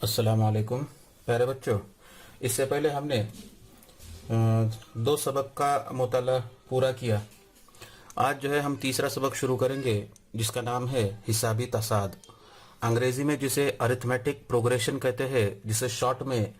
अस्सलाम वालेकुम प्यारे बच्चों। इससे पहले हमने दो सबक का मुताला पूरा किया। आज जो है हम तीसरा सबक शुरू करेंगे जिसका नाम है हिसाबी तसाद। अंग्रेजी में जिसे अरिथमेटिक प्रोग्रेशन कहते हैं, जिसे शॉर्ट में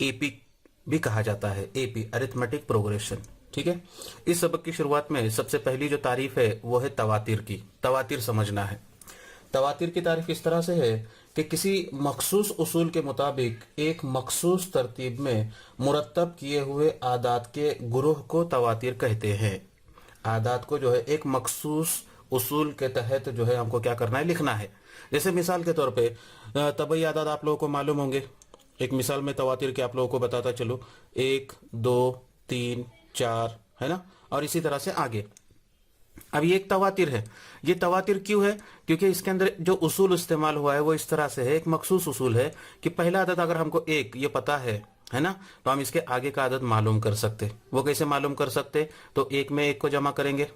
एपी भी कहा जाता है। AP arithmetic progression. ठीक है। इस सबक की शुरुआत में सबसे पहली जो तारीफ है वो है तवातिर की। तवातिर समझना है। तवातिर की तारीफ इस तरह से है कि किसी मखसूस उसूल के मुताबिक एक मखसूस तरतीब में मुरत्तब किए हुए आदात के गुरूह को तवातिर कहते हैं। आदात को जो है एक मखसूस उसूल के तहत जो है हमको क्या करना है, लिखना है। जैसे मिसाल के तौर पे तबई आदात आप लोगों को मालूम होंगे। एक मिसाल में तवातिर के आप लोगों को बताता चलो, 1 2 3 4, है ना, और इसी तरह से आगे। अब ये एक तवातिर है। ये तवातिर क्यों है? क्योंकि इसके अंदर जो उसूल इस्तेमाल हुआ है वो इस तरह से है, एक मखसूस उसूल है कि पहला आदत अगर हमको एक ये पता है ना, तो हम इसके आगे का आदत मालूम कर सकते। वो कैसे मालूम कर सकते? तो एक में एक को जमा करेंगे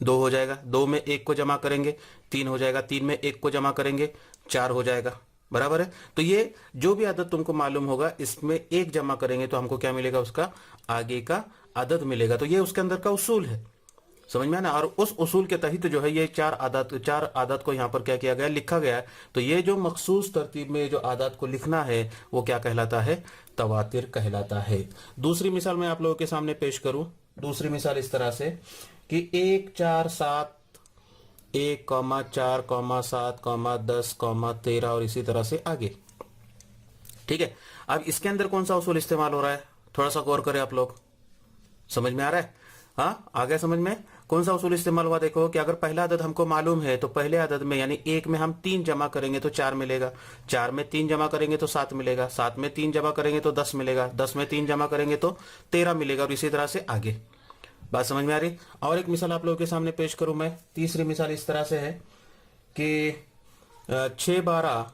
2 हो जाएगा, 2 में एक को जमा करेंगे 3 हो जाएगा, 3 में एक को जमा करेंगे 4 हो जाएगा। बराबर है। तो ये जो भी आदत तुमको मालूम होगा इसमें एक जमा करेंगे तो हमको क्या मिलेगा? उसका आगे का आदत मिलेगा। तो ये उसके अंदर का उसूल है। समझ में आना। और उस उसूल के तहत जो है ये चार आदत को यहाँ पर क्या किया गया, लिखा गया है। तो ये जो मखसूस तरतीब में जो आदत को लिखना है वो क्या कहलाता है? तवातिर कहलाता है। दूसरी मिसाल मैं आप लोगों के सामने पेश करूं। दूसरी मिसाल इस तरह से कि 1 4 7 1 4 7 10 13 और इसी तरह से आगे। ठीक है। अब इसके अंदर कौन सा उसूल इस्तेमाल हो रहा है, थोड़ा सा गौर करें आप लोग। समझ में आ रहा है? हाँ, आ गया समझ में। कौन सा उसूल इस्तेमाल हुआ? देखो कि अगर पहला आदत हमको मालूम है तो पहले आदत में यानी 1 में हम 3 जमा करेंगे तो 4 मिलेगा, 4 में 3 जमा करेंगे तो 7 मिलेगा, 7 में 3 जमा करेंगे तो 10 मिलेगा, 10 में 3 जमा करेंगे तो 13 मिलेगा, और इसी तरह से आगे। बात समझ में आ रही? और एक मिसाल आप लोगों के सामने पेश करूं मैं। तीसरी मिसाल इस तरह से है कि 6 12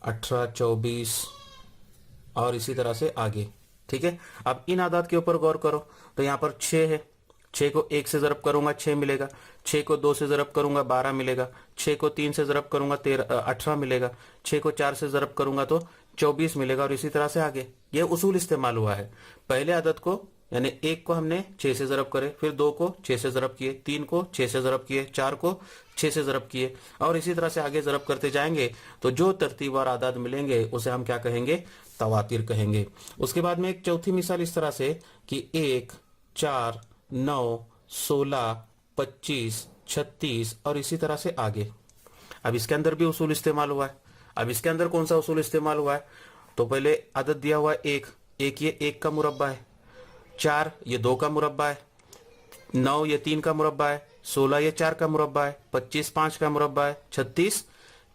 18 24 और इसी तरह से आगे। ठीक है। अब इन आदात के ऊपर गौर करो। तो यहाँ पर 6 है, 6 को 1 से ज़रब करूंगा 6 मिलेगा, 6 को 2 से ज़रब करूंगा 12 मिलेगा, 6 को 3 से ज़रब करूंगा 18 मिलेगा, 6 को 4 से ज़रब करूंगा तो 24 मिलेगा, और इसी तरह से आगे। ये उसूल इस्तेमाल हुआ है। पहले आदत को यानी 1 को हमने 6 से ज़रब करे, फिर 2 को 6 से ज़रब किए, 3 को 6 से ज़रब किए, 4 को 6 से ज़रब किए, और इसी तरह से आगे ज़रब करते जाएंगे। तो जो तरतीबवार आदाद मिलेंगे उसे हम क्या कहेंगे? तवातिर कहेंगे। उसके बाद में एक चौथी मिसाल इस तरह से कि 1 4 9 16 25 36 और इसी तरह से आगे। अब इसके अंदर भी उसूल इस्तेमाल हुआ है। अब इसके अंदर कौन सा उसूल इस्तेमाल हुआ है? तो पहले आदत दिया हुआ है 1 ये 1 का मुरब्बा है, 4 ये 2 का मुरब्बा है, 9 ये 3 का मुरब्बा है, 16 ये 4 का मुरब्बा है, 25 5 का मुरब्बा है, 36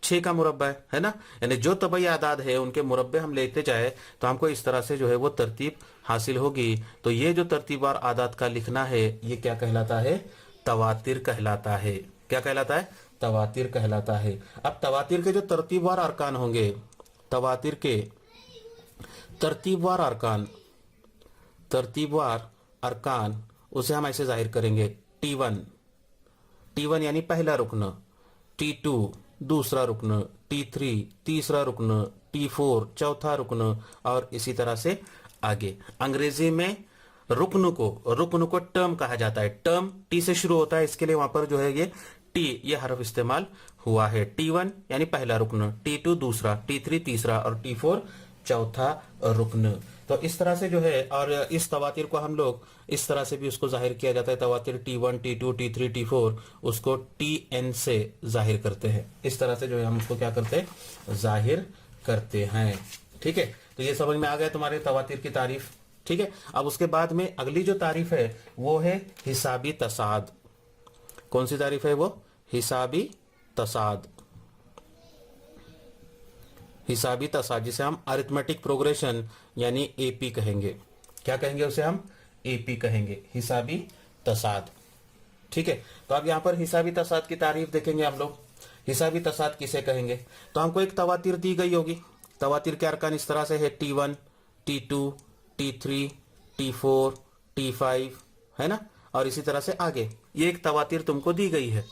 6 का मुरब्बा है ना। यानी जो तबई आदाद है उनके मुरब्बे हम लेते जाए तो हमको इस तरह से जो है वो तरतीब हासिल होगी। तो ये जो तरतीबवार आदाद का लिखना है ये क्या कहलाता है? तवातिर कहलाता है। क्या कहलाता है? तवातिर कहलाता है। अब तवातिर के जो तरतीबवार अरकान होंगे, तवातिर के तरतीबवार अरकान उसे हम ऐसे जाहिर करेंगे। T1 यानी पहला रुकन, T2 दूसरा रुकन, T3 तीसरा रुकन, T4 चौथा रुकन, और इसी तरह से आगे। अंग्रेजी में रुकन को टर्म कहा जाता है। टर्म टी से शुरू होता है, इसके लिए वहां पर जो है ये हर्फ इस्तेमाल हुआ है। T1 यानी पहला रुकन, T2 दूसरा, T3 तीसरा और T4 चौथा रुकन। तो इस तरह से जो है, और इस तवातिर को हम लोग इस तरह से भी उसको जाहिर किया जाता है। तवातिर T1 T2 T3 T4 उसको TN से जाहिर करते हैं। इस तरह से जो है हम उसको क्या करते हैं? जाहिर करते हैं। ठीक है। तो ये समझ में आ गया तुम्हारे तवातिर की तारीफ। ठीक है। अब उसके बाद में अगली जो तारीफ है वो है हिसाबी तसाद। कौन सी तारीफ है वो? हिसाबी तसाद। हिसाबी तसाद जिसे हम अरिथमेटिक प्रोग्रेशन यानी एपी कहेंगे। क्या कहेंगे उसे? हम एपी कहेंगे, हिसाबी तसाद। ठीक है। तो अब यहां पर हिसाबी तसाद की तारीफ देखेंगे हम लोग। हिसाबी तसाद किसे कहेंगे? तो हमको एक तवातिर दी गई होगी। तवातिर के अरकान इस तरह से है T1 T2 T3 T4 T5, है ना, और इसी तरह से आगे। ये एक तवातिर तुमको दी गई है।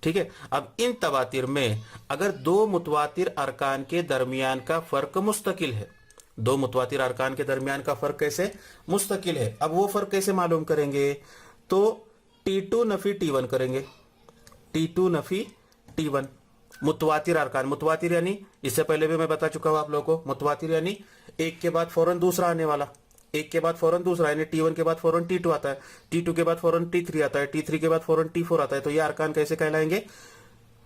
ठीक है। अब इन तवातिर में अगर दो मुतवातिर अरकान के दरमियान का फर्क मुस्तकिल है, दो मुतवातिर अरकान के दरमियान का फर्क कैसे मुस्तकिल है, अब वो फर्क कैसे मालूम करेंगे, तो T2 नफी T1 करेंगे। T2 नफी T1 मुतवातिर अरकान, मुतवातिर यानी इससे पहले भी मैं बता चुका हूं आप लोगों को, मुतवातिर यानी एक के बाद फौरन दूसरा आने वाला, एक के बाद फौरन दूसरा, यानी T1 के बाद फौरन T2 आता है, T2 के बाद फौरन T3 आता है, T3 के बाद फौरन T4 आता है। तो ये अरकान कैसे कहलाएंगे,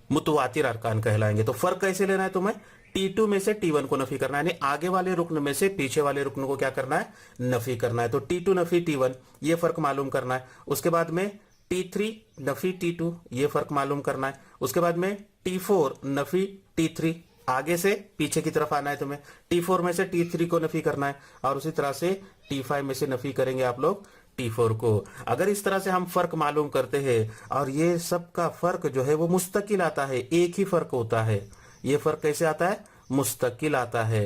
मुतवातिर अरकान कहलाएंगे। तो फर्क कैसे लेना है तुम्हें, T2 में से T1 को नफी करना है, यानी आगे वाले रुकन में से पीछे वाले रुकन को क्या करना है, नफी करना है। तो T2 नफी T1 ये फर्क मालूम करना है। उसके बाद में T3 नफी T2 ये फर्क मालूम करना है। उसके बाद में T4 नफी T3, आगे से पीछे की तरफ आना है तुम्हें। T4 में से T3 को नफी करना है और उसी तरह से T5 में से नफी करेंगे आप लोग T4 को। अगर इस तरह से हम फर्क मालूम करते हैं और ये सब का फर्क जो है वो मुस्तकिल आता है, एक ही फर्क होता है, ये फर्क कैसे आता है, मुस्तकिल आता है,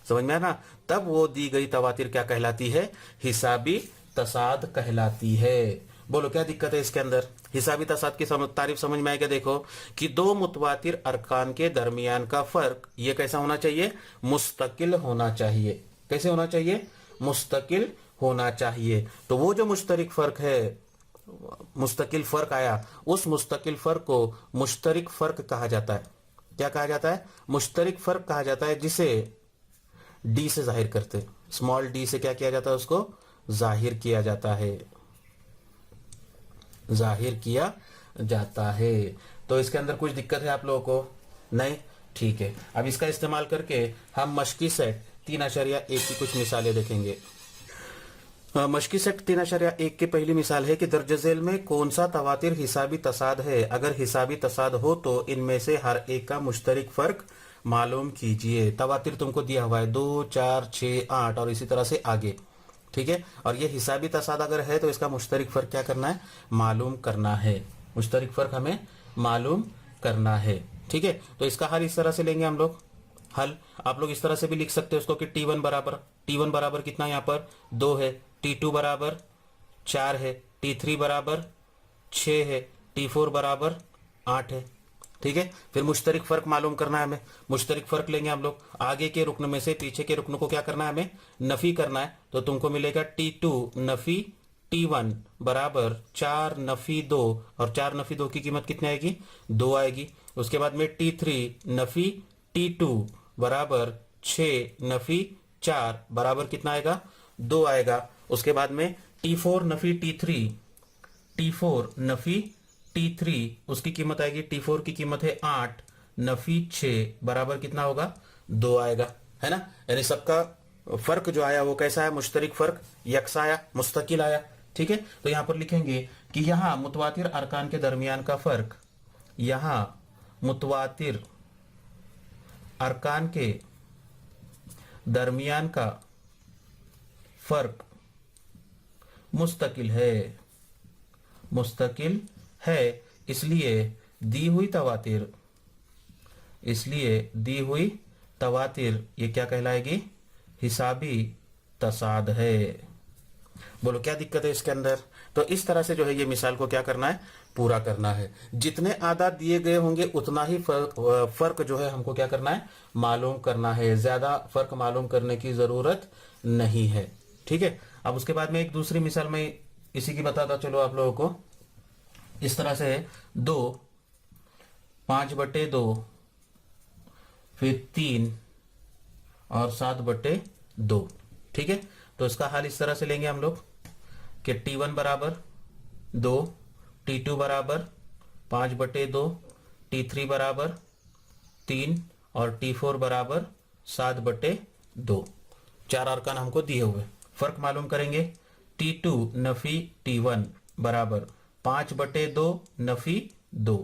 समझ में आया ना, तब वो दी गई तवातिर क्या कहलाती है, हिसाबी तसाद कहलाती है। बोलो क्या दिक्कत है इसके अंदर, हिसाबी तसाद की तारीफ समझ में आएगा। देखो कि दो मुतवातिर अरकान के दरमियान का फर्क ये कैसा होना चाहिए, मुस्तकिल होना चाहिए। कैसे होना चाहिए, मुस्तकिल होना चाहिए। तो वो जो मुश्तरिक फर्क है, मुस्तकिल फर्क आया, उस मुस्तकिल फर्क को मुश्तरिक फर्क कहा जाता है। क्या कहा जाता है, मुश्तरिक फर्क कहा जाता है, जिसे डी से जाहिर करते, स्मॉल डी से क्या किया जाता है, उसको जाहिर किया जाता है, जाहिर किया जाता है। तो इसके अंदर कुछ दिक्कत है आप लोगों को, नहीं, ठीक है। अब इसका इस्तेमाल करके हम मशकी सेट 3.1 की कुछ मिसालें देखेंगे। मशकी सेट 3.1 की पहली मिसाल है कि दर्ज झेल में कौन सा तवातिर हिसाबी तसाद है, अगर हिसाबी तसाद हो तो इनमें से हर एक का मुश्तरिक फर्क मालूम कीजिए। तवातिर तुमको दिया हुआ है 2, 4, 6, 8 और इसी तरह से आगे, ठीक है। और ये हिसाबी तसाद अगर है तो इसका मुश्तरिक फर्क क्या करना है, मालूम करना है, मुश्तरिक फर्क हमें मालूम करना है, ठीक है। तो इसका हल इस तरह से लेंगे हम लोग, हल आप लोग इस तरह से भी लिख सकते हो उसको कि T1 बराबर कितना, यहाँ पर 2 है, T2 बराबर 4 है, T3 बराबर 6 है, T4 बराबर 8 है, ठीक है। फिर मुश्तरिक फर्क मालूम करना है हमें, मुश्तरिक फर्क लेंगे हम लोग, आगे के रुकन में से पीछे के रुकन को क्या करना है, हमें नफी करना है। तो तुमको मिलेगा T2 नफी T1 बराबर 4 नफी 2, और 4 नफी 2 की कीमत कितनी आएगी, 2 आएगी। उसके बाद में T3 नफी T2 बराबर 6 नफी 4 बराबर कितना आएगा, 2 आएगा। उसके बाद में T4 Nafi T4 Nafi T3 उसकी कीमत आएगी, T4 की कीमत है 8 नफी 6 बराबर कितना होगा, 2 आएगा, है ना। यानी सबका फर्क जो आया वो कैसा है, मुश्तरिक फर्क यकसा आया, मुस्तकिल आया, ठीक है। तो यहां पर लिखेंगे कि यहां मुतवातिर अरकान के दरमियान का फर्क, यहां मुतवातिर अरकान के दरमियान का फर्क मुस्तकिल है, मुस्तकिल है, इसलिए दी हुई तवातिर ये क्या कहलाएगी, हिसाबी तसाद है। बोलो क्या दिक्कत है इसके अंदर। तो इस तरह से जो है ये मिसाल को क्या करना है, पूरा करना है। जितने आदात दिए गए होंगे उतना ही फर्क जो है हमको क्या करना है, मालूम करना है, ज्यादा फर्क मालूम करने की जरूरत नहीं है, ठीक है। अब उसके बाद में एक दूसरी मिसाल में इसी की बताता चलो आप लोगों को। इस तरह से 2, 5/2, फिर 3 और 7/2, ठीक है। तो इसका हल इस तरह से लेंगे हम लोग कि T1 बराबर 2, T2 बराबर 5/2, T3 बराबर 3 और T4 बराबर 7/2। 4 अरकान हमको दिए हुए, फर्क मालूम करेंगे। T2 नफी T1 बराबर 5/2 नफी 2,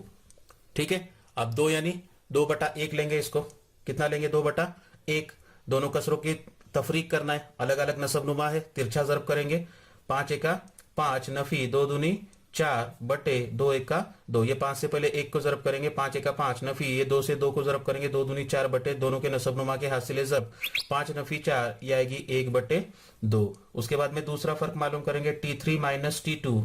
ठीक है। अब 2 यानी 2/1 लेंगे, इसको कितना लेंगे, 2/1। दोनों कसरों की तफरीक करना है, अलग अलग नसब नुमा है, तिरछा जरब करेंगे। 5 एका 5 नफी 2 दूनी 4/2 एका 2, ये 5 से पहले 1 को जरब करेंगे, 5 एका 5 नफी, ये 2 से 2 को जरब करेंगे, 2 दूनी 4/, दोनों के नसब नुमा के हासिल जरब 5 नफी 4, ये आएगी 1/2। उसके बाद में दूसरा फर्क मालूम करेंगे, T3 माइनस T2,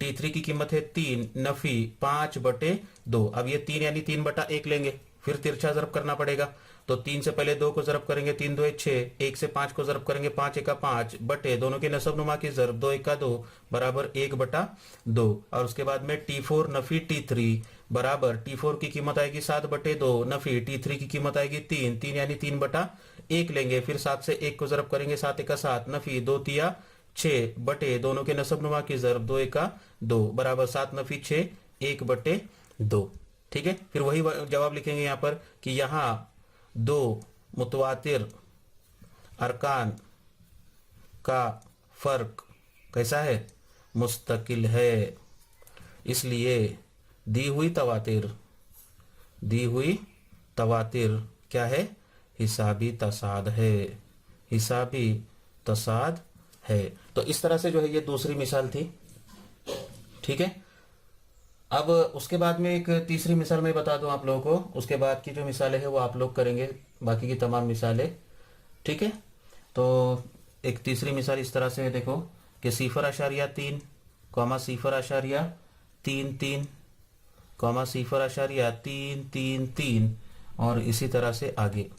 T3 की कीमत है 3, नफी 5/2। अब ये 3 यानी 3/1 लेंगे, फिर तिरछा ज़रब करना पड़ेगा। तो 3 से पहले 2 को ज़रब करेंगे, 3 2 6, 1 से 5 को ज़रब करेंगे, 5 1 5 बटे दोनों के नसब नुमा की ज़रब 2 1 2 बराबर 1/2। और उसके बाद में T4 नफी T3 बराबर T4 की कीमत आएगी 7/2, नफी T3 की कीमत आएगी 3, 3 यानी 3/1 लेंगे, फिर 7 से 1 को ज़रब करेंगे, 7 1 7, नफी 2 तिया 6 बटे दोनों के नसब नुमा की ज़रब 2 1 2 बराबर 7 नफी 6 1/2। ठीक है, फिर वही जवाब लिखेंगे यहाँ पर कि यहाँ दो मुतवातिर अरकान का फर्क कैसा है, मुस्तकिल है, इसलिए दी हुई तवातिर क्या है, हिसाबी तसाद है, हिसाबी तसाद है। तो इस तरह से जो है ये दूसरी मिसाल थी। ठीक है, अब उसके बाद में एक तीसरी मिसाल मैं बता दूं आप लोगों को, उसके बाद की जो मिसालें हैं वो आप लोग करेंगे, बाकी की तमाम मिसालें। ठीक है, तो एक तीसरी मिसाल इस तरह से है, देखो कि 0.3, 0.333, 0.333 और इसी तरह से आगे।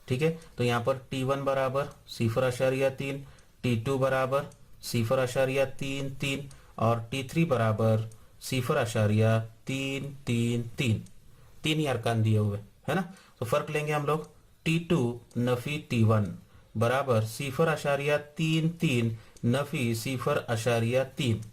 ठीक है, तो यहाँ पर T1 बराबर 0.3, T2 बराबर 0.33 और T3 बराबर 0.333। तीन ही अरकान दिए हुए है ना। तो फर्क लेंगे हम लोग, T2 नफी T1 बराबर 0.33 नफी 0.3,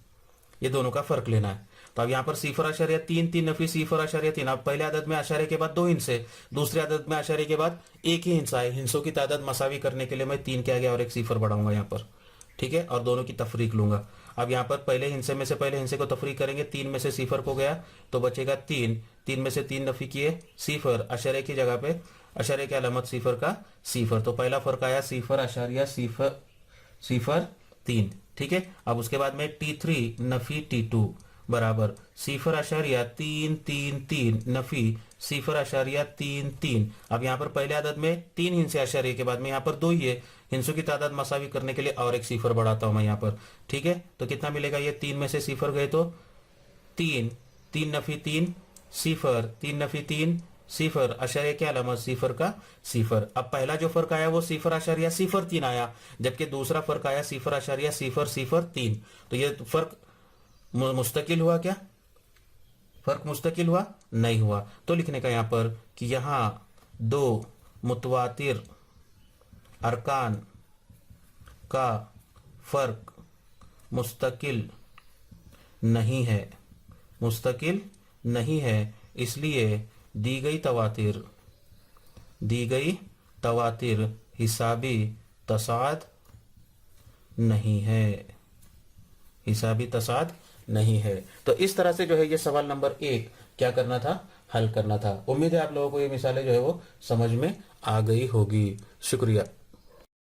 ये दोनों का फर्क लेना है। तो अब यहाँ पर 0.33 नफी 0.3, अब पहले आदत में आशारे के बाद 2 हिस्से, दूसरे आदत में आशारे के बाद एक ही हिस्सा है। हिस्सों की तादाद मसावी करने के लिए मैं 3 के आगे और एक सिफर बढ़ाऊंगा यहाँ पर। ठीक है, और दोनों की तफरीक लूंगा। अब यहाँ पर पहले हिस्से में से पहले हिस्से को तफरीक करेंगे, 3 में से सिफर को गया तो बचेगा 3, 3 में से 3 नफी किए, सिफर अशरे की जगह पे अशरे की अलामत सिफर का सिफर, तो पहला फर्क आया 0.03। ठीक है, अब उसके बाद में T3 नफी T2 बराबर 0.333 नफी 0.33। अब यहाँ पर पहले आदत में 3 हिस्से अशरे के बाद में यहाँ पर 2 ही है, हिंसों की तादाद मसावी करने के लिए और एक सिफर बढ़ाता हूं मैं यहाँ पर। ठीक है, तो कितना मिलेगा, ये 3 में से सिफर गए तो 3, 3 नफी 3 सिफर, 3 नफी 3 सिफर, अशरे के अलामत सिफर का सिफर। अब पहला जो फर्क आया वो 0.03 आया, जबकि दूसरा फर्क आया 0.003। तो ये फर्क मुस्तकिल हुआ क्या, फर्क मुस्तकिल हुआ नहीं हुआ। तो लिखने का यहाँ पर कि यहाँ दो मुतवातिर अरकान का फर्क मुस्तकिल नहीं है, मुस्तकिल नहीं है, इसलिए दी गई तवातिर हिसाबी तसाद नहीं है, हिसाबी तसाद नहीं है। तो इस तरह से जो है ये सवाल नंबर 1 क्या करना था, हल करना था। उम्मीद है आप लोगों को ये मिसालें जो है वो समझ में आ गई होगी। शुक्रिया।